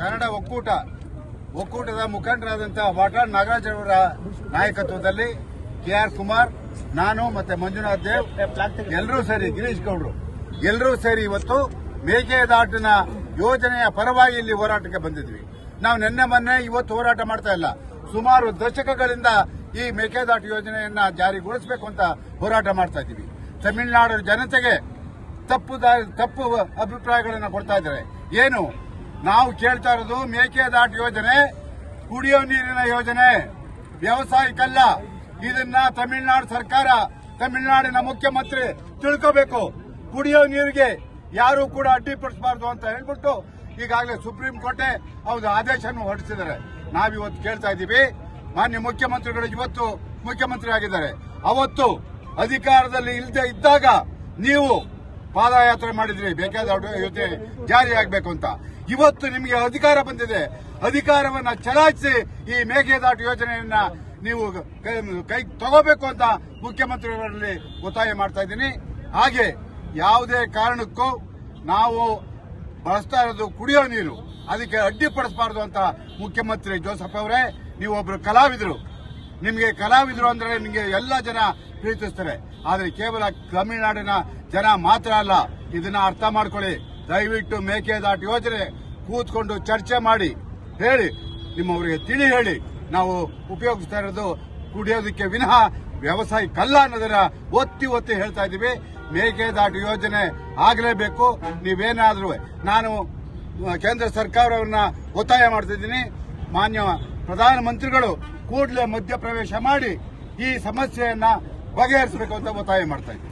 ಕನ್ನಡ ಒಕ್ಕೂಟದ ಮುಖಂಡರಾದಂತಹ ವಾಟಾಳ್ ನಾಗರಾಜ್ ಅವರ ನಾಯಕತ್ವದಲ್ಲಿ ಕೆಆರ್ ಕುಮಾರ್, ನಾನು ಮತ್ತೆ ಮಂಜುನಾಥ್ ದೇವ್ ಎಲ್ಲರೂ ಸೇರಿ, ಗಿರೀಶ್ ಗೌಡ್ರು ಎಲ್ಲರೂ ಸೇರಿ ಇವತ್ತು ಮೇಕೆದಾಟಿನ ಯೋಜನೆಯ ಪರವಾಗಿ ಇಲ್ಲಿ ಹೋರಾಟಕ್ಕೆ ಬಂದಿದ್ವಿ. ನಾವು ನಿನ್ನೆ ಮೊನ್ನೆ ಇವತ್ತು ಹೋರಾಟ ಮಾಡ್ತಾ ಇಲ್ಲ. ಸುಮಾರು ದಶಕಗಳಿಂದ ಈ ಮೇಕೆದಾಟು ಯೋಜನೆಯನ್ನ ಜಾರಿಗೊಳಿಸಬೇಕು ಅಂತ ಹೋರಾಟ ಮಾಡ್ತಾ ಇದ್ದೀವಿ. ತಮಿಳುನಾಡು ಜನತೆಗೆ ತಪ್ಪು ಅಭಿಪ್ರಾಯಗಳನ್ನು ಕೊಡ್ತಾ ಇದ್ದಾರೆ. ಏನು ನಾವು ಕೇಳ್ತಾ ಇರೋದು, ಮೇಕೆದಾಟು ಯೋಜನೆ ಕುಡಿಯೋ ನೀರಿನ ಯೋಜನೆ, ವ್ಯವಸಾಯಕ್ಕಲ್ಲ. ಇದನ್ನ ತಮಿಳುನಾಡು ಸರ್ಕಾರ, ತಮಿಳುನಾಡಿನ ಮುಖ್ಯಮಂತ್ರಿ ತಿಳ್ಕೋಬೇಕು. ಕುಡಿಯೋ ನೀರಿಗೆ ಯಾರು ಕೂಡ ಅಡ್ಡಿಪಡಿಸಬಾರದು ಅಂತ ಹೇಳ್ಬಿಟ್ಟು ಈಗಾಗಲೇ ಸುಪ್ರೀಂ ಕೋರ್ಟೇ ಅವರು ಆದೇಶವನ್ನು ಹೊರಡಿಸಿದ್ದಾರೆ. ನಾವಿವತ್ತು ಕೇಳ್ತಾ ಇದ್ದೀವಿ, ಮಾನ್ಯ ಮುಖ್ಯಮಂತ್ರಿಗಳು ಇವತ್ತು ಮುಖ್ಯಮಂತ್ರಿ ಆಗಿದ್ದಾರೆ, ಅವತ್ತು ಅಧಿಕಾರದಲ್ಲಿ ಇಲ್ಲದೆ ಇದ್ದಾಗ ನೀವು ಪಾದಯಾತ್ರೆ ಮಾಡಿದ್ರಿ ಮೇಕೆದಾಟು ಯೋಜನೆ ಜಾರಿಯಾಗಬೇಕು ಅಂತ. ಇವತ್ತು ನಿಮಗೆ ಅಧಿಕಾರ ಬಂದಿದೆ, ಅಧಿಕಾರವನ್ನ ಚಲಾಯಿಸಿ ಈ ಮೇಕೆದಾಟು ಯೋಜನೆಯನ್ನ ನೀವು ಕೈ ತಗೋಬೇಕು ಅಂತ ಮುಖ್ಯಮಂತ್ರಿಗಳಲ್ಲಿ ಒತ್ತಾಯ ಮಾಡ್ತಾ ಇದ್ದೀನಿ. ಹಾಗೆ ಯಾವುದೇ ಕಾರಣಕ್ಕೂ ನಾವು ಬಳಸ್ತಾ ಇರೋದು ಕುಡಿಯೋ ನೀರು, ಅದಕ್ಕೆ ಅಡ್ಡಿಪಡಿಸಬಾರದು ಅಂತ ಮುಖ್ಯಮಂತ್ರಿ ಜೋಸೆಫ್ ಅವರೇ, ನೀವೊಬ್ರು ಕಲಾವಿದರು, ನಿಮಗೆ ಕಲಾವಿದರು ಅಂದ್ರೆ ನಿಮಗೆ ಎಲ್ಲ ಜನ ಪ್ರೀತಿಸ್ತಾರೆ. ಆದರೆ ಕೇವಲ ತಮಿಳುನಾಡಿನ ಜನ ಮಾತ್ರ ಅಲ್ಲ, ಇದನ್ನ ಅರ್ಥ ಮಾಡ್ಕೊಳ್ಳಿ. ದಯವಿಟ್ಟು ಮೇಕೆದಾಟು ಯೋಜನೆ ಕೂತ್ಕೊಂಡು ಚರ್ಚೆ ಮಾಡಿ ಹೇಳಿ, ನಿಮ್ಮವರಿಗೆ ತಿಳಿ ಹೇಳಿ. ನಾವು ಉಪಯೋಗಿಸ್ತಾ ಇರೋದು ಕುಡಿಯೋದಕ್ಕೆ ವಿನಃ ವ್ಯವಸಾಯಕ್ಕಲ್ಲ ಅನ್ನೋದನ್ನ ಒತ್ತಿ ಹೇಳ್ತಾ ಇದ್ದೀವಿ. ಮೇಕೆದಾಟು ಯೋಜನೆ ಆಗಲೇಬೇಕು. ನೀವೇನಾದ್ರೂ, ನಾನು ಕೇಂದ್ರ ಸರ್ಕಾರವನ್ನ ಒತ್ತಾಯ ಮಾಡ್ತಿದ್ದೀನಿ, ಮಾನ್ಯ ಪ್ರಧಾನಮಂತ್ರಿಗಳು ಕೂಡಲೇ ಮಧ್ಯಪ್ರವೇಶ ಮಾಡಿ ಈ ಸಮಸ್ಯೆಯನ್ನ ಬಗೆಹರಿಸಬೇಕು ಅಂತ ಒತ್ತಾಯ ಮಾಡ್ತಾ ಇದ್ದೀನಿ.